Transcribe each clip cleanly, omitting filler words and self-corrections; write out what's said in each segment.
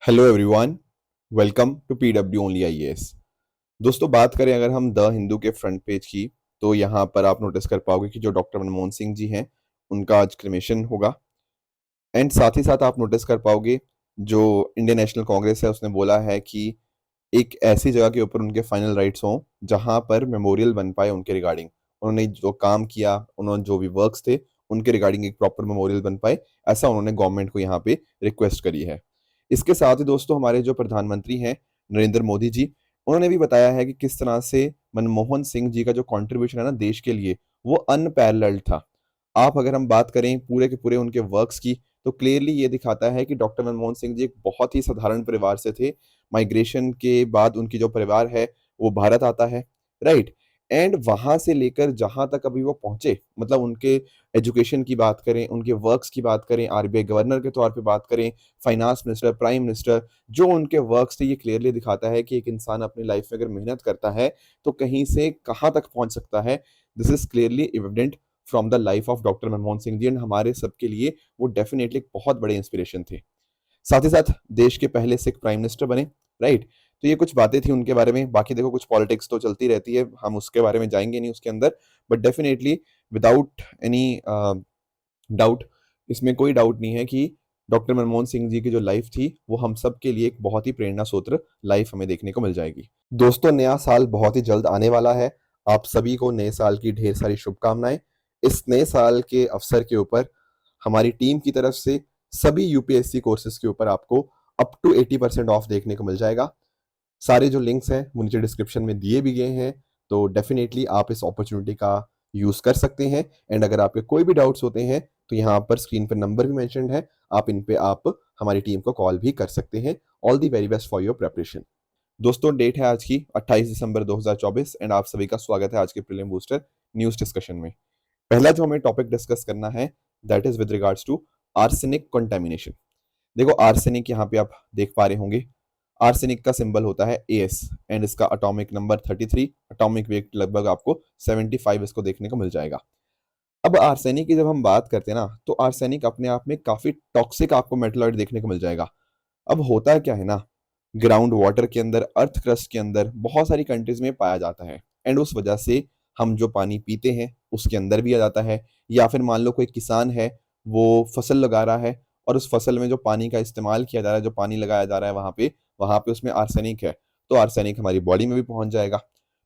Hello everyone, welcome to PW only IAS. दोस्तों, बात करें अगर हम द हिंदू के फ्रंट पेज की, तो यहाँ पर आप नोटिस कर पाओगे कि जो डॉक्टर मनमोहन सिंह जी हैं उनका आज क्रिमेशन होगा। एंड साथ ही साथ आप नोटिस कर पाओगे जो इंडियन नेशनल कांग्रेस है उसने बोला है कि एक ऐसी जगह के ऊपर उनके फाइनल राइट्स हों जहां पर मेमोरियल बन पाए उनके रिगार्डिंग। उन्होंने जो काम किया, उन्होंने जो भी वर्क्स थे उनके रिगार्डिंग एक प्रॉपर मेमोरियल बन पाए, ऐसा उन्होंने गवर्नमेंट को यहाँ पे रिक्वेस्ट करी है। इसके साथ ही दोस्तों, हमारे जो प्रधानमंत्री हैं नरेंद्र मोदी जी, उन्होंने भी बताया है कि किस तरह से मनमोहन सिंह जी का जो कंट्रीब्यूशन है ना देश के लिए, वो अनपैरेलल्ड था। आप अगर हम बात करें पूरे के पूरे उनके वर्क्स की, तो क्लियरली ये दिखाता है कि डॉक्टर मनमोहन सिंह जी एक बहुत ही साधारण परिवार से थे। माइग्रेशन के बाद उनकी जो परिवार है वो भारत आता है, राइट। एंड वहां से लेकर जहां तक अभी वो पहुंचे, मतलब उनके एजुकेशन की बात करें, उनके वर्क्स की बात करें, आरबीआई गवर्नर के तौर पे बात करें, फाइनेंस मिनिस्टर, प्राइम मिनिस्टर, जो उनके वर्क्स थे ये क्लियरली दिखाता है कि एक इंसान अपनी लाइफ में अगर मेहनत करता है तो कहीं से कहां तक पहुंच सकता है। This is clearly evident from the life of doctor Manmohan Singh ji, and हमारे सबके लिए वो डेफिनेटली एक बहुत बड़े इंस्पिरेशन थे। साथ ही साथ देश के पहले सिख प्राइम मिनिस्टर बने, राइट। तो ये कुछ बातें थी उनके बारे में। बाकी देखो, कुछ पॉलिटिक्स तो चलती रहती है, हम उसके बारे में जाएंगे नहीं उसके अंदर। But definitely without any doubt, इसमें कोई डाउट नहीं है कि डॉक्टर मनमोहन सिंह जी की जो लाइफ थी वो हम सब के लिए एक बहुत ही प्रेरणा स्रोत लाइफ हमें देखने को मिल जाएगी। दोस्तों, नया साल बहुत ही जल्द आने वाला है। आप सभी को नए साल की ढेर सारी शुभकामनाएं। इस नए साल के अवसर के ऊपर हमारी टीम की तरफ से सभी यूपीएससी कोर्सेज के ऊपर आपको अप टू 80% ऑफ देखने को मिल जाएगा। सारे जो लिंक्स हैं वो नीचे डिस्क्रिप्शन में दिए भी गए हैं, तो डेफिनेटली आप इस अपॉर्चुनिटी का यूज कर सकते हैं। एंड अगर आपके कोई भी डाउट्स होते हैं तो यहाँ पर स्क्रीन पर नंबर भी मेंशन्ड है, आप इन पे आप हमारी टीम को कॉल भी कर सकते हैं। All the very best for your preparation. दोस्तों, डेट है आज की 28 दिसंबर 2024 एंड आप सभी का स्वागत है आज के प्रीलिम बूस्टर न्यूज डिस्कशन में। पहला जो हमें टॉपिक डिस्कस करना है that is with regards to arsenic contamination. देखो, आर्सेनिक यहाँ पे आप देख पा रहे होंगे, आर्सेनिक का सिंबल होता है एस एंड इसका एटॉमिक नंबर 33, एटॉमिक वेट लगभग आपको 75 इसको देखने को मिल जाएगा। अब आर्सेनिक की जब हम बात करते हैं ना, तो आर्सेनिक अपने आप में काफी टॉक्सिक आपको मेटलॉइड देखने को मिल जाएगा। अब होता क्या है ना, ग्राउंड वाटर के अंदर, अर्थ क्रस्ट के अंदर बहुत सारी कंट्रीज में पाया जाता है, एंड उस वजह से हम जो पानी पीते हैं उसके अंदर भी आ जाता है। या फिर मान लो कोई किसान है, वो फसल लगा रहा है और उस फसल में जो पानी का इस्तेमाल किया जा रहा है, जो पानी लगाया जा रहा है वहां पे उसमें आर्सेनिक है, तो आर्सेनिक हमारी बॉडी में भी पहुंच जाएगा।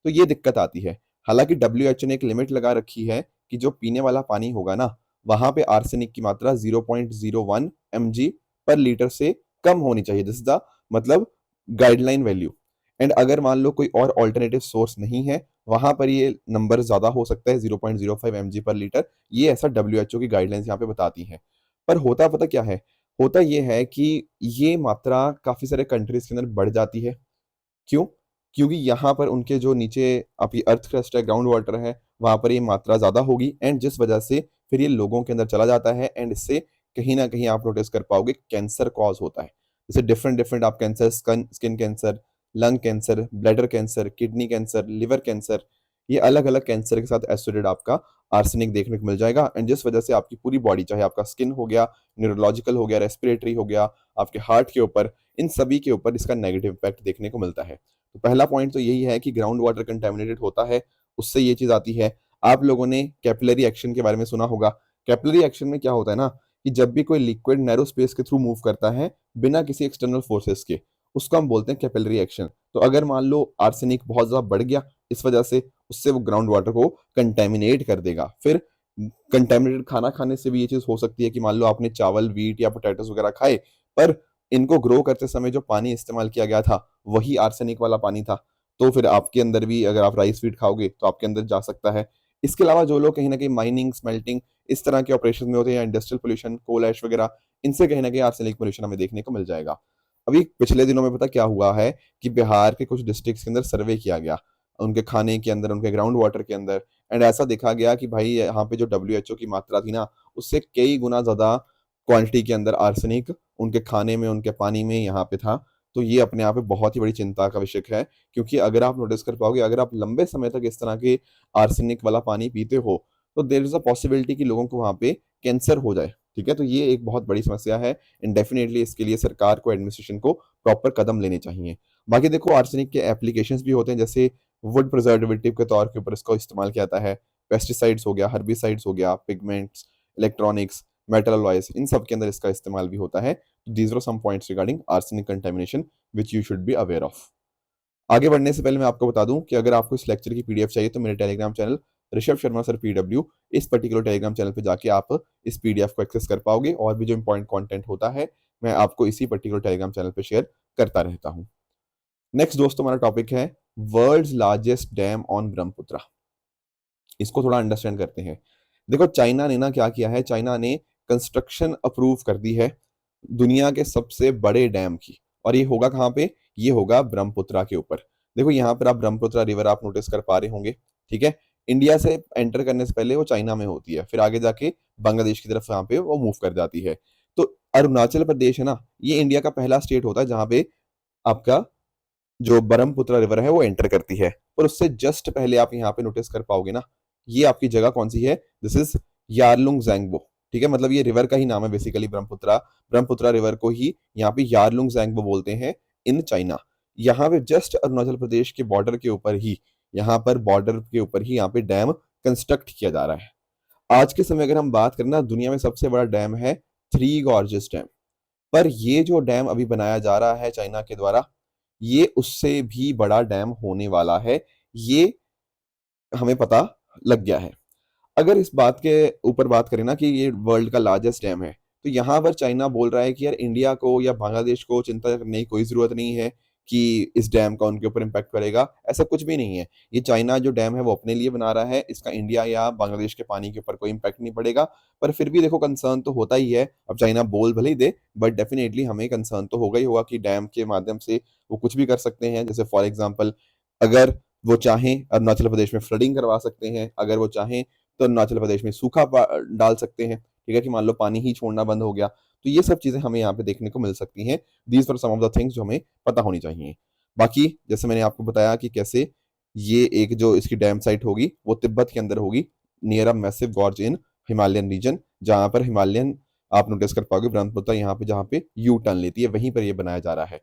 तो ये दिक्कत आती है। हालांकि डब्ल्यू ने एक लिमिट लगा रखी है कि जो पीने वाला पानी होगा ना, वहां पे आर्सेनिक की मात्रा 0.01 mg पर लीटर से कम होनी चाहिए। दिस इज द मतलब गाइडलाइन वैल्यू। एंड अगर मान लो कोई और ऑल्टरनेटिव सोर्स नहीं है, वहां पर ये नंबर ज्यादा हो सकता है, 0.05 mg पर लीटर। ये ऐसा डब्ल्यू की गाइडलाइंस यहाँ पे बताती हैं। पर होता पता क्या है, होता ये है कि ये मात्रा काफी सारे कंट्रीज के अंदर बढ़ जाती है। क्यों? क्योंकि यहाँ पर उनके जो नीचे आपकी अर्थ क्रस्ट है, ग्राउंड वाटर है, वहां पर ये मात्रा ज्यादा होगी, एंड जिस वजह से फिर ये लोगों के अंदर चला जाता है, एंड इससे कहीं ना कहीं आप नोटिस कर पाओगे कैंसर कॉज होता है। जैसे डिफरेंट डिफरेंट आप cancer, skin cancer, lung cancer, bladder cancer, kidney cancer, liver cancer, ये अलग अलग कैंसर के साथ एसोसिएटेड आपका आर्सेनिक देखने को मिल जाएगा। एंड जिस वजह से आपकी पूरी बॉडी, चाहे आपका स्किन हो गया, न्यूरोलॉजिकल हो गया, रेस्पिरेटरी हो गया, आपके हार्ट के ऊपर, इन सभी के ऊपर इसका नेगेटिव इम्पैक्ट देखने को मिलता है। तो पहला पॉइंट तो यही है कि ग्राउंड वाटर कंटेमिनेटेड होता है, उससे ये चीज आती है। आप लोगों ने कैपिलरी एक्शन के बारे में सुना होगा। कैपिलरी एक्शन में क्या होता है ना, कि जब भी कोई लिक्विड नैरो स्पेस के थ्रू मूव करता है बिना किसी एक्सटर्नल फोर्सेस के, उसको हम बोलते हैं कैपिलरी एक्शन। तो अगर मान लो आर्सेनिक बहुत ज्यादा बढ़ गया इस वजह से, उससे वो ग्राउंड वाटर को कंटेमिनेट कर देगा। फिर कंटेमिनेटेड खाना खाने से भी ये चीज हो सकती है कि मान लो आपने चावल, वीट या पोटैटोस वगैरह खाए, पर इनको ग्रो करते समय जो पानी इस्तेमाल किया गया था वही आर्सेनिक वाला पानी था, तो फिर आपके अंदर भी, अगर आप राइस फीड खाओगे तो आपके अंदर जा सकता है। इसके अलावा जो लोग कहीं ना कहीं माइनिंग, स्मेल्टिंग, इस तरह के ऑपरेशन में होते हैं, या इंडस्ट्रियल पोल्यूशन, कोल ऐश वगैरह, इनसे कहीं ना कहीं आर्सेनिक पोल्यूशन हमें देखने को मिल जाएगा। अभी पिछले दिनों में पता क्या हुआ है कि बिहार के कुछ डिस्ट्रिक्ट्स के अंदर सर्वे किया गया, उनके खाने के अंदर, उनके ग्राउंड वाटर के अंदर, एंड ऐसा देखा गया कि भाई यहाँ पे जो डब्ल्यू की मात्रा थी ना, उससे कई गुना ज्यादा क्वांटिटी के अंदर आर्सेनिक उनके खाने में, उनके पानी में यहाँ पे था। तो ये अपने आप में बहुत ही बड़ी चिंता का विषय है, क्योंकि अगर आप नोटिस कर पाओगे, अगर आप लंबे समय तक इस तरह के आर्सेनिक वाला पानी पीते हो, तो देर इज अ पॉसिबिलिटी कि लोगों को वहां पे कैंसर हो जाए। ठीक है, तो ये एक बहुत बड़ी समस्या है एंड डेफिनेटली इसके लिए सरकार को, एडमिनिस्ट्रेशन को प्रॉपर कदम लेने चाहिए। बाकी देखो आर्सेनिक के एप्लीकेशंस भी होते हैं, जैसे वुड प्रिजर्वेटिव के तौर के ऊपर इसको इस्तेमाल किया जाता है, पेस्टिसाइड्स हो गया, हर्बिसाइड्स हो गया, पिगमेंट्स, इलेक्ट्रॉनिक्स, मेटल अलॉयज, इन सब के अंदर इसका इस्तेमाल भी होता है। These are some points regarding arsenic contamination which you should be aware of. आगे बढ़ने से पहले मैं आपको बता दूं कि अगर आपको इस लेक्चर की पीडीएफ चाहिए तो मेरे Telegram channel Rishabh Sharma sir PW, इस पर्टिकुलर टेलीग्राम चैनल पे जाके आप इस पीडीएफ को एक्सेस कर पाओगे, और भी जो इंपॉर्टेंट कंटेंट होता है मैं आपको इसी पर्टिकुलर टेलीग्राम चैनल पे शेयर करता रहता हूं। नेक्स्ट दोस्तों हमारा टॉपिक है world's largest dam on Brahmaputra. इसको थोड़ा अंडरस्टैंड करते हैं। देखो चाइना ने ना क्या किया है, चाइना ने कंस्ट्रक्शन अप्रूव कर दी है दुनिया के सबसे बड़े डैम की, और ये होगा कहाँ पे, ये होगा ब्रह्मपुत्र के ऊपर। देखो यहाँ पर आप ब्रह्मपुत्र रिवर आप नोटिस कर पा रहे होंगे, ठीक है। इंडिया से एंटर करने से पहले वो चाइना में होती है, फिर आगे जाके बांग्लादेश की तरफ यहाँ पे वो मूव कर जाती है। तो अरुणाचल प्रदेश है ना, ये इंडिया का पहला स्टेट होता है जहां पे आपका जो ब्रह्मपुत्र रिवर है वो एंटर करती है। और उससे जस्ट पहले आप यहाँ पे नोटिस कर पाओगे ना, ये आपकी जगह कौन सी है, दिस इज यारलुंग जैंगबो, ठीक है। मतलब ये रिवर का ही नाम है बेसिकली, ब्रह्मपुत्र, ब्रह्मपुत्र रिवर को ही यहाँ पे यारलुंग जैंगबो बोलते हैं इन चाइना। यहाँ पे जस्ट अरुणाचल प्रदेश के बॉर्डर के ऊपर ही, यहाँ पर बॉर्डर के ऊपर ही यहाँ पे डैम कंस्ट्रक्ट किया जा रहा है। आज के समय अगर हम बात करें ना, दुनिया में सबसे बड़ा डैम है थ्री गॉर्जेस डैम। पर ये जो डैम अभी बनाया जा रहा है चाइना के द्वारा, ये उससे भी बड़ा डैम होने वाला है, ये हमें पता लग गया है। अगर इस बात के ऊपर बात करें ना कि ये वर्ल्ड का लार्जेस्ट डैम है, तो यहाँ पर चाइना बोल रहा है कि यार इंडिया को या बांग्लादेश को चिंता करने की कोई जरूरत नहीं है कि इस डैम का उनके ऊपर इम्पैक्ट करेगा, ऐसा कुछ भी नहीं है। ये चाइना जो डैम है वो अपने लिए बना रहा है, इसका इंडिया या बांग्लादेश के पानी के ऊपर कोई इम्पैक्ट नहीं पड़ेगा। पर फिर भी देखो कंसर्न तो होता ही है, अब चाइना बोल भले ही दे, बट डेफिनेटली हमें कंसर्न तो होगा ही होगा कि डैम के माध्यम से वो कुछ भी कर सकते हैं। जैसे फॉर एग्जाम्पल, अगर वो चाहें अरुणाचल प्रदेश में फ्लडिंग करवा सकते हैं, अगर वो चाहें तो अरुणाचल प्रदेश में सूखा डाल सकते हैं, ठीक है, कि मान लो पानी ही छोड़ना बंद हो गया। तो ये सब चीजें हमें यहाँ पे देखने को मिल सकती हैं। These for some of the things जो हमें पता होनी चाहिए। बाकी जैसे मैंने आपको बताया कि कैसे ये एक जो इसकी डैम साइट होगी वो तिब्बत के अंदर होगी, near a massive gorge in Himalayan region, जहां पर हिमालयन आप नोटिस कर पाओगे ब्रह्मपुत्र यहाँ पे जहाँ पे यू टर्न लेती है, वहीं पर ये बनाया जा रहा है।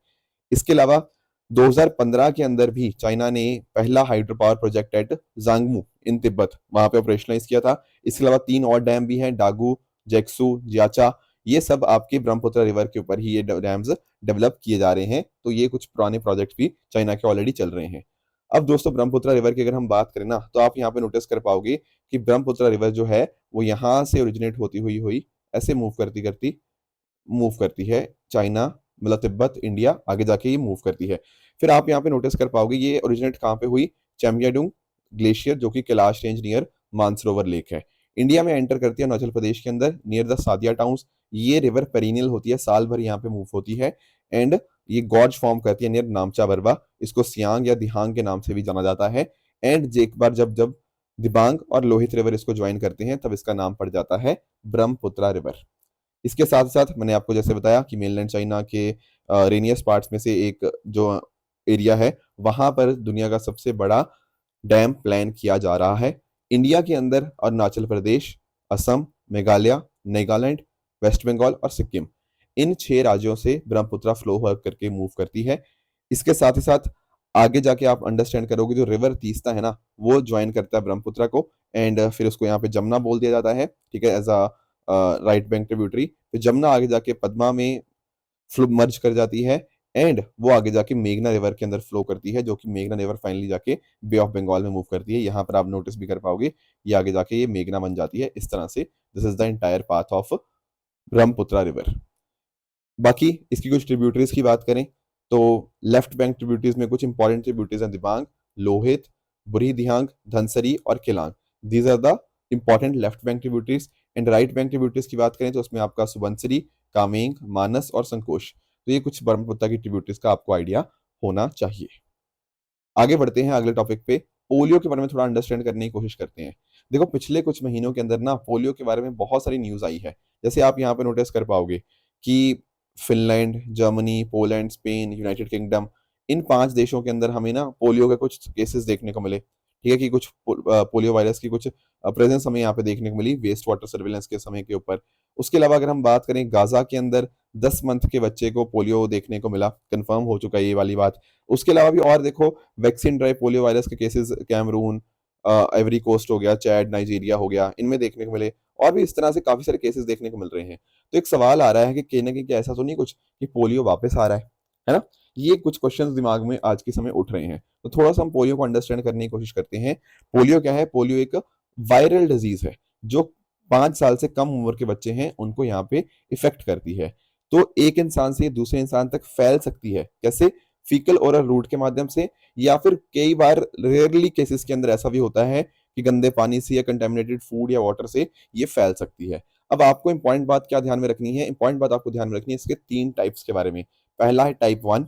इसके अलावा 2015 के अंदर भी चाइना ने पहला हाइड्रो पावर प्रोजेक्ट एट जांगमू इन तिब्बत वहां पे ऑपरेशनलाइज किया था। इसके अलावा 3 और डैम भी हैं, डागू, जेक्सू, जियाचा, ये सब आपके ब्रह्मपुत्र रिवर के ऊपर ही ये डैम्स डेवलप किए जा रहे हैं। तो ये कुछ पुराने प्रोजेक्ट भी चाइना के ऑलरेडी चल रहे हैं। अब दोस्तों ब्रह्मपुत्र रिवर की अगर हम बात करें ना, तो आप यहाँ पे नोटिस कर पाओगे कि ब्रह्मपुत्र रिवर जो है वो यहाँ से ओरिजिनेट होती हुई हुई ऐसे मूव करती है चाइना, मतलब तिब्बत, इंडिया, आगे जाके ये मूव करती है। फिर आप यहाँ पे नोटिस कर पाओगे ये ओरिजिनेट कहाँ पे हुई, चैम्बियाडुंग ग्लेशियर जो कि Kailash range near Mansarovar lake है। इंडिया में एंटर करती है अरुणाचल प्रदेश के अंदर नियर द सादिया टाउन्स। ये रिवर पेरिनियल होती है, साल भर यहाँ पे मूव होती है, एंड ये गॉर्ज फॉर्म करती है नियर नामचा बरवा। इसको सियांग या दिहांग के नाम से भी जाना जाता है। एंड एक बार जब जब दिबांग और लोहित रिवर इसको ज्वाइन करते हैं तब इसका नाम पड़ जाता है ब्रह्मपुत्र रिवर। इसके साथ साथ मैंने आपको जैसे बताया कि मेनलैंड चाइना के रेनियस पार्ट्स में से एक जो एरिया है, वहां पर दुनिया का सबसे बड़ा डैम प्लान किया जा रहा है। इंडिया के अंदर अरुणाचल प्रदेश, असम, मेघालय, नागालैंड, वेस्ट बंगाल और सिक्किम, इन 6 राज्यों से ब्रह्मपुत्र फ्लो करके मूव करती है। इसके साथ ही साथ आगे जाके आप अंडरस्टैंड करोगे जो रिवर तीस्ता है ना, वो ज्वाइन करता है ब्रह्मपुत्र को, एंड फिर उसको यहाँ पे जमुना बोल दिया जाता है, ठीक है, as a right bank tributary. फिर जमुना आगे जाके पद्मा में फ्लो मर्ज कर जाती है, एंड वो आगे जाके मेघना रिवर के अंदर फ्लो करती है, जो कि मेघना रिवर फाइनली जाके बे ऑफ बंगाल में मूव करती है। यहाँ पर आप नोटिस भी कर पाओगे ये आगे जाके ये मेघना बन जाती है इस तरह से। This is the entire path of Brahmaputra river. बाकी इसकी कुछ ट्रिब्यूटरीज की बात करें तो लेफ्ट बैंक ट्रिब्यूटरीज में कुछ इंपॉर्टेंट ट्रिब्यूटरीज हैं, दिबांग, लोहित, बुरी दिहांग, धनसरी और Kelang. These are the important left bank tributaries. And right bank tributaries की बात करें तो उसमें आपका सुबनसिरी, कामेंग, मानस और संकोश। तो ये कुछ ब्रह्मपुत्र की ट्रिब्यूटरीज का आपको आइडिया होना चाहिए। आगे बढ़ते हैं अगले टॉपिक पे, पोलियो के बारे में थोड़ा अंडरस्टैंड करने की कोशिश करते हैं। देखो पिछले कुछ महीनों के अंदर ना पोलियो के बारे में बहुत सारी न्यूज आई है। जैसे आप यहाँ पे नोटिस कर पाओगे कि Finland, Germany, Poland, Spain, United Kingdom, इन 5 देशों के अंदर हमें ना पोलियो के कुछ केसेस देखने को मिले, ठीक है, कि कुछ पोलियो वायरस की कुछ प्रेजेंस हमें यहाँ पे देखने को मिली वेस्ट वाटर सर्विलेंस के समय के ऊपर। उसके अलावा अगर हम बात करें, गाजा के अंदर 10 मंथ के बच्चे को पोलियो देखने को मिला, कंफर्म हो चुका है ये वाली बात। उसके अलावा भी और देखो, वैक्सीन ड्राइव पोलियो वायरस के केसेस कैमरून, आइवरी कोस्ट हो गया, चैड, नाइजीरिया हो गया, इनमें देखने को मिले। और भी इस तरह से काफी सारे केसेस देखने को मिल रहे हैं। तो एक सवाल आ रहा है कि कहीं ना कहीं क्या ऐसा तो नहीं कुछ कि पोलियो वापस आ रहा है ना? ये कुछ क्वेश्चंस दिमाग में आज के समय उठ रहे हैं। तो थोड़ा सा हम पोलियो को अंडरस्टैंड करने की कोशिश करते हैं। पोलियो क्या है? पोलियो एक वायरल डिजीज है जो 5 साल से कम उम्र के बच्चे हैं उनको यहाँ पे इफेक्ट करती है। तो एक इंसान से दूसरे इंसान तक फैल सकती है। कैसे? फीकल ओरल रूट के माध्यम से, या फिर कई बार रेयरली केसेस के अंदर ऐसा भी होता है कि गंदे पानी से या कंटेमिनेटेड फूड या वाटर से ये फैल सकती है। अब आपको इंपॉर्टेंट बात क्या ध्यान में रखनी है? इंपॉर्टेंट बात आपको ध्यान में रखनी है इसके 3 टाइप्स के बारे में। पहला है टाइप 1,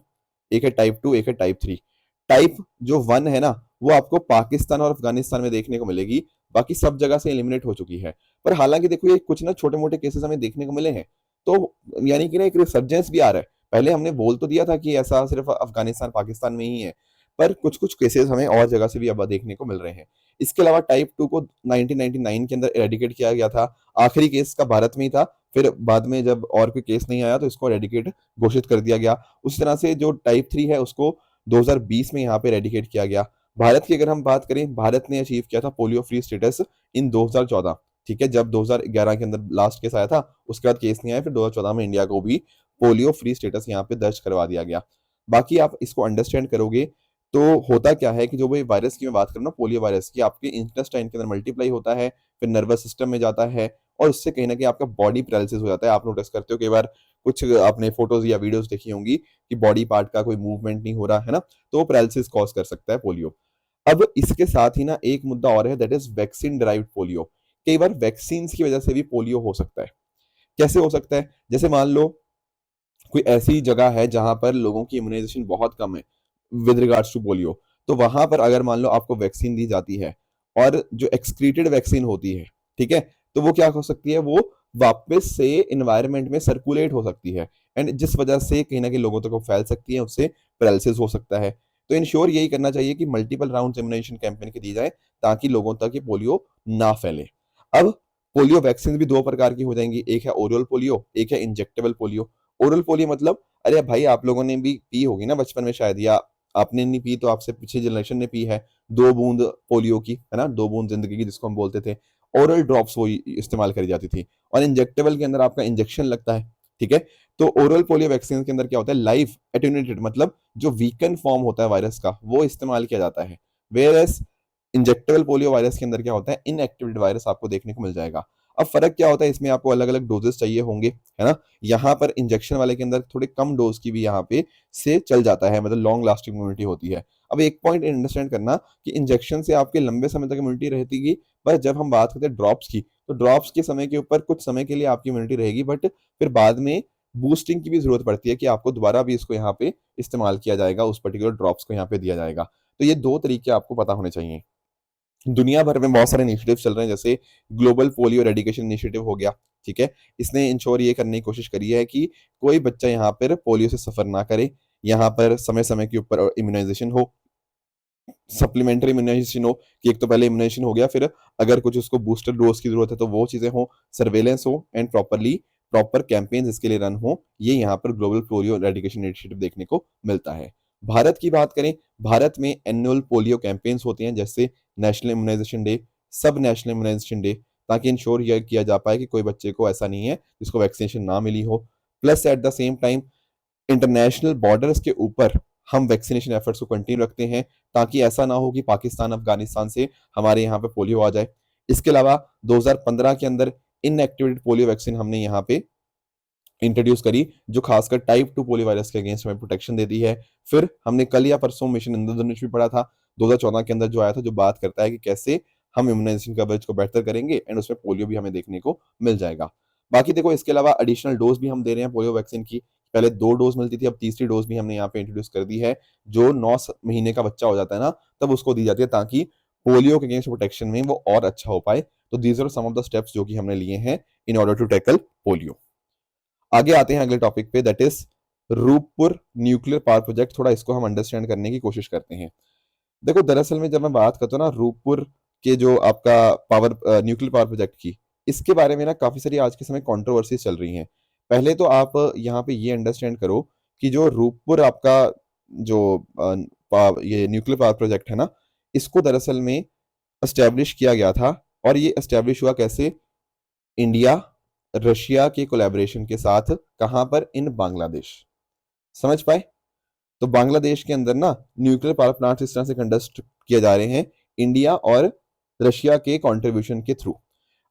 एक है टाइप 2, एक है टाइप 3। टाइप जो 1 है ना, वो आपको पाकिस्तान और अफगानिस्तान में देखने को मिलेगी, बाकी सब जगह से एलिमिनेट हो चुकी है। पर हालांकि देखो, ये कुछ ना छोटे मोटे केसेस हमें देखने को मिले हैं, तो यानी कि ना एक रिसर्जेंस भी आ रहा है। पहले हमने बोल तो दिया था कि ऐसा सिर्फ अफगानिस्तान पाकिस्तान में ही है, पर कुछ कुछ केसेस हमें और जगह से भी अब देखने को मिल रहे हैं। इसके अलावा टाइप 2 को 1999 के अंदर एरेडिकेट किया गया था। आखिरी केस का भारत में ही था, फिर बाद में जब और कोई केस नहीं आया तो इसको एरेडिकेट घोषित कर दिया गया। उसी तरह से जो टाइप 3 है उसको 2020 में यहाँ पे एरेडिकेट किया गया। भारत की अगर हम बात करें, भारत ने अचीव किया था पोलियो फ्री स्टेटस इन 2014। ठीक है, जब 2011 के अंदर लास्ट केस आया था, उसके बाद केस नहीं आया, फिर 2014 में इंडिया को भी पोलियो फ्री स्टेटस यहाँ पे दर्ज करवा दिया गया। बाकी आप इसको अंडरस्टैंड करोगे तो होता क्या है कि जो वो वायरस की मैं बात करूँ ना, पोलियो वायरस की, आपके इंटेस्टाइन के अंदर मल्टीप्लाई होता है, फिर नर्वस सिस्टम में जाता है, और उससे कहीं ना कहीं आपका बॉडी पैरालिसिस हो जाता है। आप नोटिस करते हो कई बार, कुछ आपने फोटोज या वीडियोस देखी होंगी कि बॉडी पार्ट का कोई मूवमेंट नहीं हो रहा है ना, तो वो पैरालिसिस कॉज कर सकता है पोलियो। अब इसके साथ ही ना एक मुद्दा और है, that is vaccine derived polio. कई बार वैक्सीन की वजह से भी पोलियो हो सकता है। कैसे हो सकता है? जैसे मान लो कोई ऐसी जगह है जहां पर लोगों की इम्यूनाइजेशन बहुत कम है विद रिगार्ड्स टू पोलियो, तो वहां पर अगर मान लो आपको वैक्सीन दी जाती है, और जो एक्सक्रीटेड वैक्सीन होती है, ठीक है, तो वो क्या हो सकती है? वो वापस से इन्वायरमेंट में सर्कुलेट हो सकती है, एंड जिस वजह से कहीं ना कहीं लोगों तक वो फैल सकती है, उससे पैरालिसिस हो सकता है। तो इंश्योर यही करना चाहिए कि मल्टीपल राउंड इम्यूनाइजेशन कैंपेन की दी जाए, ताकि लोगों तक ये पोलियो ना फैले। अब पोलियो वैक्सीन भी 2 प्रकार की हो जाएंगी, एक है ओरल पोलियो, एक है इंजेक्टेबल पोलियो। ओरल पोलियो मतलब, अरे भाई आप लोगों ने भी पी होगी ना बचपन में शायद, या आपने नहीं पी तो आपसे पीछे जनरेशन ने पी है, 2 बूंद पोलियो की, है ना, 2 बूंद जिंदगी की जिसको हम बोलते थे। ओरल ड्रॉप्स वो इस्तेमाल करी जाती थी। और इंजेक्टेबल के अंदर आपका इंजेक्शन लगता है। ठीक है, तो ओरल पोलियो वैक्सीन के अंदर क्या होता है? लाइव एटेन्यूएटेड, मतलब जो वीकन फॉर्म होता है वायरस का, वो इस्तेमाल किया जाता है। Whereas injectable polio virus के अंदर क्या होता है? इनएक्टिवेटेड वायरस आपको देखने को मिल जाएगा। अब फर्क क्या होता है इसमें? आपको अलग अलग डोजेस चाहिए होंगे, है ना। यहाँ पर इंजेक्शन वाले के अंदर थोड़े कम डोज की भी यहाँ पे से चल जाता है, मतलब लॉन्ग लास्टिंग इम्यूनिटी होती है। अब एक पॉइंट अंडरस्टैंड करना कि इंजेक्शन से आपके लंबे समय तक इम्यूनिटी रहती है, पर जब हम बात करते हैं ड्रॉप्स की, तो ड्रॉप्स के समय के ऊपर कुछ समय के लिए आपकी इम्यूनिटी रहेगी, बट फिर बाद में बूस्टिंग की भी जरूरत पड़ती है कि आपको दोबारा भी इसको यहाँ पे इस्तेमाल किया जाएगा, उस पर्टिकुलर ड्रॉप्स को यहाँ पे दिया जाएगा। तो ये 2 तरीके आपको पता होने चाहिए। दुनिया भर में बहुत सारे इनिशिएटिव चल रहे हैं, जैसे ग्लोबल पोलियो एरेडिकेशन इनिशिएटिव हो गया। ठीक है, इसने इंश्योर ये करने की कोशिश करी है कि कोई बच्चा यहाँ पर पोलियो से सफर ना करे, यहाँ पर समय समय के ऊपर इम्यूनाइजेशन हो, सप्लीमेंट्री इम्यूनाइजेशन हो, कि एक तो पहले इम्यूनाइजेशन हो गया, फिर अगर कुछ उसको बूस्टर डोज की जरूरत है तो वो चीजें हो, सर्वेलेंस हो, एंड प्रॉपर कैंपेन्स इसके लिए रन हो। ये यहाँ पर ग्लोबल पोलियो एरेडिकेशन इनिशिएटिव देखने को मिलता है। भारत की बात करें, भारत में एनुअल पोलियो कैंपेन्स होते हैं, जैसे नेशनल इम्यूनाइजेशन डे, सब नेशनल इम्यूनाइजेशन डे, ताकि इंश्योर यह किया जा पाए कि कोई बच्चे को ऐसा नहीं है जिसको वैक्सीनेशन ना मिली हो। Plus at the same time international borders के ऊपर हम वैक्सीनेशन एफर्ट्स को कंटिन्यू रखते हैं, ताकि ऐसा ना हो कि पाकिस्तान अफगानिस्तान से हमारे यहाँ पे पोलियो आ जाए। इसके अलावा 2015 के अंदर इनएक्टिवेटेड पोलियो वैक्सीन हमने यहाँ पे इंट्रोड्यूस करी, जो खासकर टाइप 2 पोलियो वायरस के अगेंस्ट हमें प्रोटेक्शन देती है। फिर हमने कल या परसों मिशन इंद्रधनुष भी पढ़ा था, 2014 के अंदर जो आया था, जो बात करता है कि कैसे हम इम्यूनाइजेशन कवरेज को बेहतर करेंगे, एंड उसमें पोलियो भी हमें देखने को मिल जाएगा। बाकी देखो, इसके अलावा एडिशनल डोज भी हम दे रहे हैं पोलियो वैक्सीन की। पहले 2 डोज मिलती थी, अब तीसरी डोज भी हमने यहाँ पे इंट्रोड्यूस कर दी है। जो 9 महीने का बच्चा हो जाता है ना, तब उसको दी जाती है, ताकि पोलियो के अगेंस्ट प्रोटेक्शन में वो और अच्छा हो पाए। तो these are some of the steps जो कि हमने लिए हैं in order to tackle polio. आगे आते हैं अगले टॉपिक पे, that is Rooppur nuclear power project. थोड़ा इसको हम अंडरस्टैंड करने की कोशिश करते हैं। देखो दरअसल में जब मैं बात करता हूँ ना रूपपुर के जो आपका पावर न्यूक्लियर पावर प्रोजेक्ट की, इसके बारे में ना काफी सारी आज के समय कंट्रोवर्सीज चल रही हैं। पहले तो आप यहाँ पे ये अंडरस्टैंड करो कि जो रूपपुर आपका जो ये न्यूक्लियर पावर प्रोजेक्ट है ना, इसको दरअसल में एस्टेब्लिश किया गया था। और ये एस्टेब्लिश हुआ कैसे? इंडिया रशिया के कोलैबोरेशन के साथ। कहां पर? इन बांग्लादेश। समझ पाए? तो बांग्लादेश के अंदर ना न्यूक्लियर पावर प्लांट इस तरह से कंडक्ट किए जा रहे हैं इंडिया और रशिया के कंट्रीब्यूशन के थ्रू।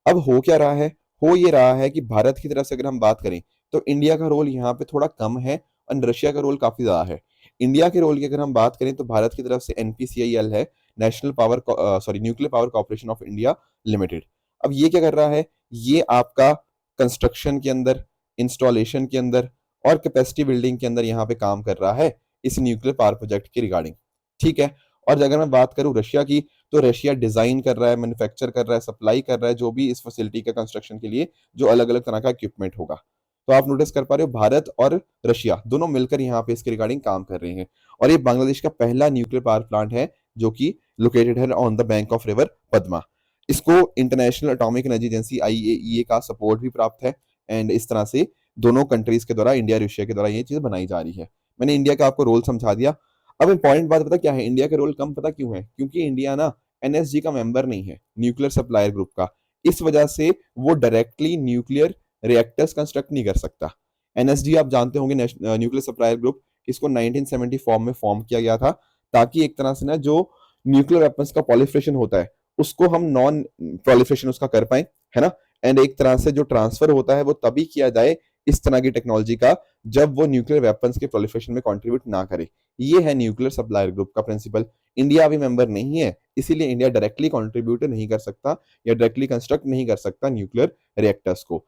अब हो क्या रहा है? हो ये रहा है कि भारत की तरफ से अगर हम बात करें तो इंडिया का रोल यहाँ पे थोड़ा कम है और रशिया का रोल काफी ज्यादा है। इंडिया के रोल की अगर हम बात करें तो भारत की तरफ से एनपीसीआईएल है, national power sorry nuclear power corporation of India limited. अब ये क्या कर रहा है? ये आपका कंस्ट्रक्शन के अंदर, इंस्टॉलेशन के अंदर और कैपेसिटी बिल्डिंग के अंदर यहाँ पे काम कर रहा है इस न्यूक्लियर पावर प्रोजेक्ट के रिगार्डिंग। ठीक है। और अगर मैं बात करूं रशिया की, तो रशिया डिजाइन कर रहा है, मैन्युफैक्चर कर रहा है, सप्लाई कर रहा है जो भी इस फैसिलिटी का कंस्ट्रक्शन के लिए जो अलग अलग तरह का इक्विपमेंट होगा। तो आप नोटिस कर पा रहे हो भारत और रशिया दोनों मिलकर यहाँ पे इसके रिगार्डिंग काम कर रहे हैं। और ये बांग्लादेश का पहला न्यूक्लियर पावर प्लांट है जो कि लोकेटेड है on the bank of river Padma. इसको International Atomic Energy Agency IAEA का सपोर्ट भी प्राप्त है। एंड इस तरह से दोनों कंट्रीज के द्वारा, इंडिया रशिया के द्वारा ये चीज बनाई जा रही है। मैंने इंडिया का आपको रोल समझा दिया। अब इंपॉर्टेंट बात पता क्या है? इंडिया का रोल कम पता क्यों है? क्योंकि इंडिया ना एनएसजी का मेंबर नहीं है, न्यूक्लियर सप्लायर ग्रुप का। इस वजह से वो डायरेक्टली न्यूक्लियर रिएक्टर्स कंस्ट्रक्ट नहीं कर सकता। एनएसजी आप जानते होंगे, न्यूक्लियर सप्लायर ग्रुप। इसको 1974 में फॉर्म किया गया था ताकि एक तरह से ना जो न्यूक्लियर वेपन्स का पॉलिफरेशन होता है उसको हम नॉन प्रोलिफरेशन उसका कर पाए, है ना। एंड एक तरह से जो ट्रांसफर होता है वो तभी किया जाए इस तरह की टेक्नोलॉजी का जब वो न्यूक्लियर वेपन्स के प्रोलिफरेशन में कंट्रीब्यूट ना करे। ये है न्यूक्लियर सप्लायर ग्रुप का प्रिंसिपल। इंडिया अभी मेंबर नहीं है, इसीलिए इंडिया डायरेक्टली कंट्रीब्यूट नहीं कर सकता या डायरेक्टली कंस्ट्रक्ट नहीं कर सकता न्यूक्लियर रिएक्टर्स को।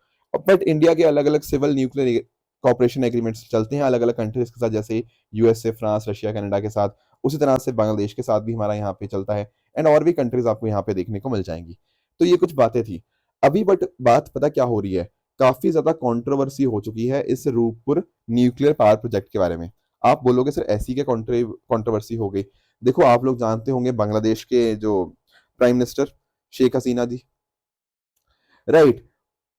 बट इंडिया के अलग अलग सिविल न्यूक्लियर कॉपरेशन एग्रीमेंट्स चलते हैं अलग अलग कंट्रीज के साथ, जैसे यूएसए, फ्रांस, रशिया, कनाडा के साथ। उसी तरह से बांग्लादेश के साथ भी हमारा यहाँ पे चलता है। एंड और भी कंट्रीज आपको यहाँ पे देखने को मिल जाएंगी। तो ये कुछ बातें थी अभी। बट बात पता क्या हो रही है? काफी ज्यादा कंट्रोवर्सी हो चुकी है इस रूपपुर न्यूक्लियर पावर प्रोजेक्ट के बारे में। आप बोलोगे सर ऐसी क्या कंट्रोवर्सी हो गई? देखो आप लोग जानते होंगे बांग्लादेश के जो प्राइम मिनिस्टर शेख हसीना जी, राइट।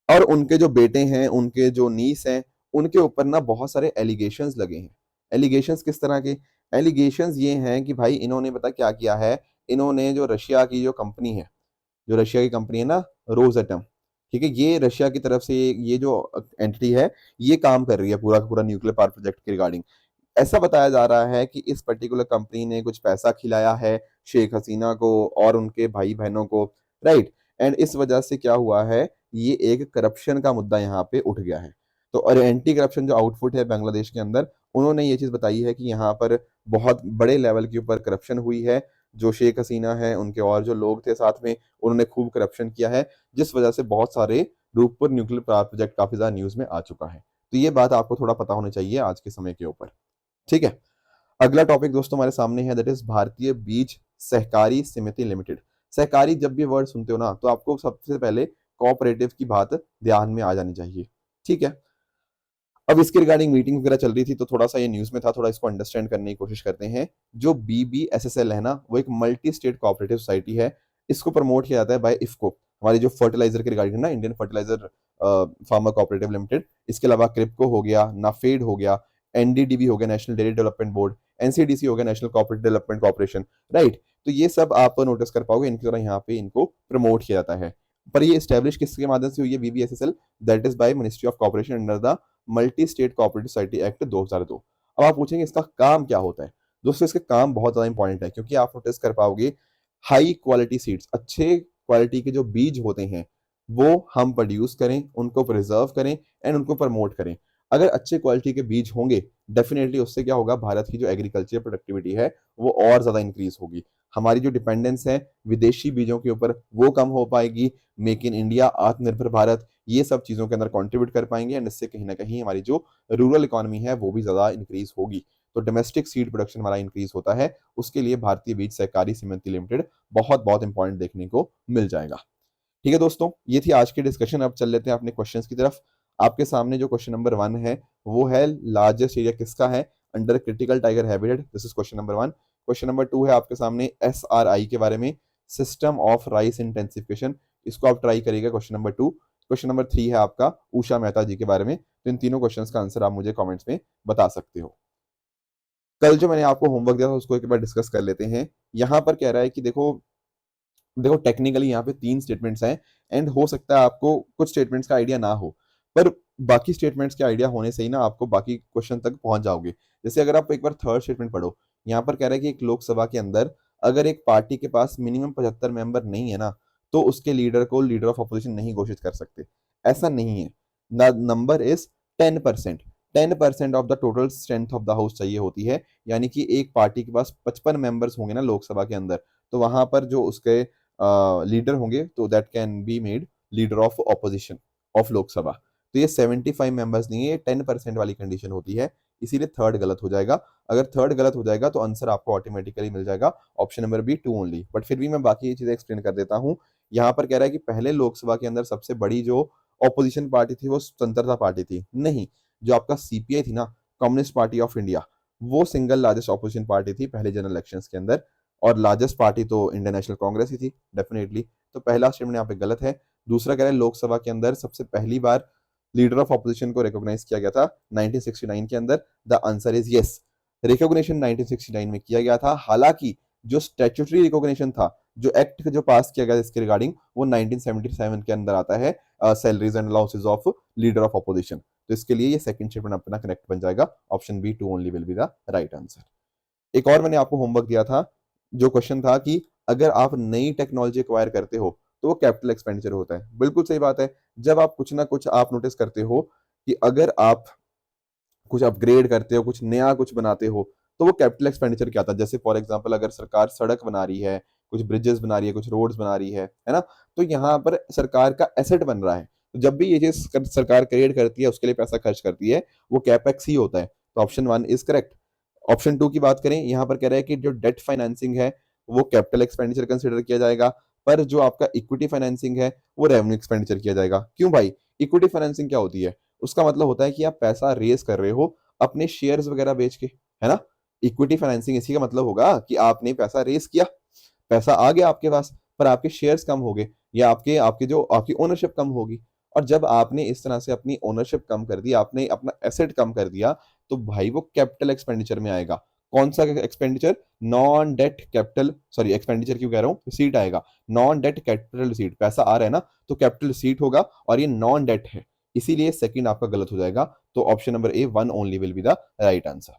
और उनके जो बेटे हैं, उनके जो नीस हैं, उनके ऊपर ना बहुत सारे एलिगेशंस लगे हैं। एलिगेशंस किस तरह के? एलिगेशंस ये हैं कि भाई इन्होंने पता क्या किया है, इन्होंने जो रशिया की जो कंपनी है, जो रशिया की कंपनी है ना रोज एटम, ठीक है, ये रशिया की तरफ से ये जो एंटिटी है ये काम कर रही है पूरा का पूरा न्यूक्लियर पावर प्रोजेक्ट के रिगार्डिंग। ऐसा बताया जा रहा है कि इस पर्टिकुलर कंपनी ने कुछ पैसा खिलाया है शेख हसीना को और उनके भाई बहनों को, राइट। एंड इस वजह से क्या हुआ है, ये एक करप्शन का मुद्दा यहाँ पे उठ गया है। तो और एंटी करप्शन जो आउटपुट है बांग्लादेश के अंदर, उन्होंने ये चीज बताई है कि यहाँ पर बहुत बड़े लेवल के ऊपर करप्शन हुई है। जो शेख हसीना है, उनके और जो लोग थे साथ में, उन्होंने खूब करप्शन किया है, जिस वजह से बहुत सारे रूपपुर न्यूक्लियर पावर प्रोजेक्ट काफी ज्यादा न्यूज में आ चुका है। तो ये बात आपको थोड़ा पता होनी चाहिए आज के समय के ऊपर। ठीक है। अगला टॉपिक दोस्तों हमारे सामने है, दैट इज भारतीय बीज सहकारी समिति लिमिटेड। सहकारी जब भी वर्ड सुनते हो ना तो आपको सबसे पहले कोऑपरेटिव की बात ध्यान में आ जानी चाहिए। ठीक है। अब इसके रिगार्डिंग मीटिंग वगैरह चल रही थी तो थोड़ा सा ये न्यूज में था, थोड़ा इसको अंडरस्टैंड करने की कोशिश करते हैं। जो बीबीएसएसएल है ना, वो एक मल्टी स्टेट कोऑपरेटिव सोसाइटी है। इसको प्रमोट किया जाता है बाय इफको, हमारी जो फर्टिलाइजर के रिगार्डिंग ना, Indian fertiliser farmers cooperative limited. इसके अलावा क्रिप्को हो गया, नाफेड हो गया, एनडीडीबी हो गया, national dairy development board, NCDC हो गया, national corporate development corporation, right. तो ये सब आप नोटिस कर पाओगे, इनके द्वारा यहाँ पे इनको प्रमोट किया जाता है। पर ये स्टैब्लिश किसके माध्यम से हुई है BBSSL? That is by ministry of corporation under the multi state cooperative society act 2002। अब आप पूछेंगे इसका काम क्या होता है? दोस्तों इसका काम बहुत ज्यादा इंपॉर्टेंट है, क्योंकि आप नोटिस कर पाओगे हाई क्वालिटी सीड्स, अच्छे क्वालिटी के जो बीज होते हैं वो हम प्रोड्यूस करें, उनको प्रिजर्व करें एंड उनको प्रमोट करें। अगर अच्छे क्वालिटी के बीज होंगे, डेफिनेटली उससे क्या होगा, भारत की जो एग्रीकल्चर प्रोडक्टिविटी है वो और ज्यादा इंक्रीज होगी। हमारी जो डिपेंडेंस है विदेशी बीजों के ऊपर वो कम हो पाएगी। मेक इन इंडिया, आत्मनिर्भर भारत, ये सब चीजों के अंदर कंट्रीब्यूट कर पाएंगे। एंड इससे कहीं ना कहीं हमारी जो रूरल इकोनॉमी है वो भी ज्यादा इंक्रीज होगी। तो डोमेस्टिक सीड प्रोडक्शन हमारा इंक्रीज होता है, उसके लिए भारतीय बीज सहकारी समिति लिमिटेड बहुत बहुत इंपॉर्टेंट देखने को मिल जाएगा। ठीक है दोस्तों, ये थी आज की डिस्कशन। अब चल लेते हैं अपने क्वेश्चंस की तरफ। आपके सामने जो क्वेश्चन नंबर 1 है वो है, लार्जेस्ट एरिया किसका है under critical tiger habitat? This is question number 1। Question number 2 है आपके सामने SRI के बारे में, सिस्टम ऑफ राइस इंटेंसिफिकेशन, इसको आप ट्राई करिएगा क्वेश्चन नंबर 2। क्वेश्चन नंबर 3 है आपका उषा मेहता जी के बारे में। तो इन तीनों क्वेश्चंस का आंसर आप मुझे कमेंट्स में बता सकते हो। कल जो मैंने आपको होमवर्क दिया था उसको एक बार डिस्कस कर लेते हैं। यहाँ पर कह रहा है कि देखो देखो टेक्निकली यहाँ पे 3 स्टेटमेंट्स हैं एंड हो सकता है आपको कुछ स्टेटमेंट्स का आइडिया ना हो, पर बाकी स्टेटमेंट्स के आइडिया होने से ही ना आपको बाकी क्वेश्चन तक पहुंच जाओगे। जैसे अगर आप एक बार थर्ड स्टेटमेंट पढ़ो, यहाँ पर कह रहा है कि एक लोकसभा के अंदर अगर एक पार्टी के पास मिनिमम 75 मेंबर नहीं है ना, तो उसके लीडर को लीडर ऑफ अपोजिशन नहीं घोषित कर सकते। ऐसा नहीं है। Number is 10%। 10% of the total strength of the house चाहिए होती है, यानी कि एक पार्टी के पास 55 मेंबर्स होंगे ना लोकसभा के अंदर, तो वहां पर जो उसके लीडर होंगे तो that can be made leader of opposition of Lok Sabha. तो ये 75 मेंबर्स नहीं है, ये 10% वाली कंडीशन होती है, इसीलिए थर्ड गलत हो जाएगा। अगर थर्ड गलत हो जाएगा तो आंसर आपको ऑटोमेटिकली मिल जाएगा option number B 2 only. But फिर भी मैं बाकी ये चीजें एक्सप्लेन कर देता हूँ। यहाँ पर कह रहा है कि पहले लोकसभा के अंदर सबसे बड़ी जो ऑपोजिशन पार्टी थी वो स्वतंत्रता पार्टी थी, नहीं, जो आपका सीपीआई थी ना, कम्युनिस्ट पार्टी ऑफ इंडिया, वो सिंगल लार्जेस्ट ऑपोजिशन पार्टी थी पहले जनरल इलेक्शंस के अंदर, और लार्जेस्ट पार्टी तो इंडियन नेशनल कांग्रेस ही थी डेफिनेटली। तो पहला स्टेटमेंट यहाँ पे गलत है। दूसरा कह रहा है लोकसभा के अंदर सबसे पहली बार लीडर ऑफ ऑपोजिशन को रिकॉग्नाइज किया गया था 1969 के अंदर। The answer is yes, recognition 1969 में किया गया था। हालांकि जो स्टैट्यूटरी रिकॉग्निशन था, जो एक्ट जो पास किया गया इसके रिगार्डिंग, वो 1977 के अंदर आता है, salaries and allowances of leader of opposition. तो इसके लिए ये सेकंड स्टेटमेंट अपना करेक्ट बन जाएगा, option B 2 only will be the right answer. एक और मैंने आपको होमवर्क दिया था, जो क्वेश्चन था कि अगर आप नई टेक्नोलॉजी एक्वायर करते हो तो वो कैपिटल एक्सपेंडिचर होता है। बिल्कुल सही बात है। जब आप कुछ ना कुछ आप नोटिस करते हो कि अगर आप कुछ अपग्रेड करते हो, कुछ नया कुछ बनाते हो, तो वो कैपिटल एक्सपेंडिचर क्या आता है। जैसे फॉर एग्जांपल अगर सरकार सड़क बना रही है, कुछ ब्रिजेस बना रही है, कुछ रोड्स बना रही है ना, तो यहाँ पर सरकार का एसेट बन रहा है। तो जब भी ये चीज सरकार क्रिएट करती है, उसके लिए पैसा खर्च करती है, वो कैपेक्स ही होता है। तो ऑप्शन 1 इज करेक्ट। ऑप्शन 2 की बात करें, यहाँ पर कह रहा है कि जो डेट फाइनेंसिंग है वो कैपिटल एक्सपेंडिचर कंसिडर किया जाएगा, पर जो आपका इक्विटी फाइनेंसिंग है वो रेवेन्यू एक्सपेंडिचर किया जाएगा। क्यों भाई? इक्विटी फाइनेंसिंग क्या होती है? उसका मतलब होता है कि आप पैसा रेज कर रहे हो अपने शेयर्स वगैरह बेच के, है ना। इक्विटी फाइनेंसिंग इसी का मतलब होगा कि आपने पैसा रेज किया, पैसा आ गया आपके पास, पर आपके शेयर्स कम हो गए, या आपके आपके जो आपकी ओनरशिप कम होगी। और जब आपने इस तरह से अपनी ओनरशिप कम कर दी, आपने अपना एसेट कम कर दिया, तो भाई वो कैपिटल एक्सपेंडिचर में आएगा। कौन सा expenditure? Non debt capital, sorry expenditure क्यों कह रहा हूँ, रिसीट आएगा। नॉन डेट कैपिटल रिसीट, पैसा आ रहा है ना, तो कैपिटल रिसीट होगा, और ये नॉन डेट है, इसीलिए सेकंड आपका गलत हो जाएगा। तो option number A 1 only will be the right answer.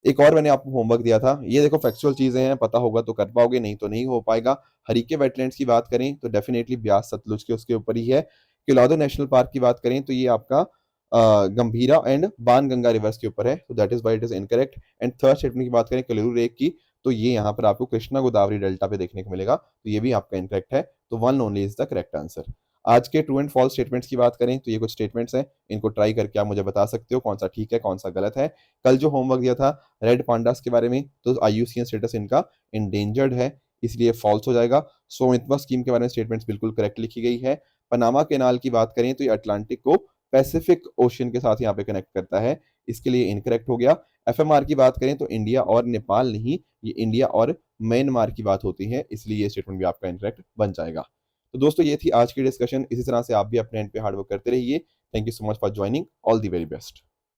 एक और मैंने आपको होमवर्क दिया था, ये देखो फैक्चुअल चीजें हैं, पता होगा तो कर पाओगे, नहीं तो नहीं हो पाएगा। हरीके वेटलैंड्स की बात करें तो डेफिनेटली ब्यास सतलुज के उसके ऊपर ही है। किलादो नेशनल पार्क की बात करें तो ये आपका गंभीरा एंड बाणगंगा रिवर्स के ऊपर है, तो that is why it is incorrect. And third statement की बात करें कलिरू लेक की, तो ये यहाँ पर आपको कृष्णा गोदावरी डेल्टा पे देखने को मिलेगा, तो ये भी आपका इनकरेक्ट है। तो 1 only is the correct answer. आज के ट्रू एंड फॉल्स स्टेटमेंट्स की बात करें तो ये कुछ स्टेटमेंट्स हैं, इनको ट्राई करके आप मुझे बता सकते हो कौन सा ठीक है कौन सा गलत है। कल जो होमवर्क दिया था रेड पांडास के बारे में, तो IUCN स्टेटस इनका इंडेंजर्ड है, इसलिए फॉल्स हो जाएगा। स्वामित्व स्कीम के बारे में स्टेटमेंट्स बिल्कुल करेक्ट लिखी गई है। पनामा कैनाल की बात करें तो ये अटलांटिक को पैसिफिक ओशियन के साथ यहाँ पे कनेक्ट करता है, इसके लिए इनकरेक्ट हो गया। FMR की बात करें तो इंडिया और नेपाल नहीं, ये इंडिया और म्यांमार की बात होती है, इसलिए ये स्टेटमेंट भी आपका इनकरेक्ट बन जाएगा। तो दोस्तों ये थी आज की डिस्कशन, इसी तरह से आप भी अपने एंड पे हार्डवर्क करते रहिए। Thank you so much for joining, all the very best.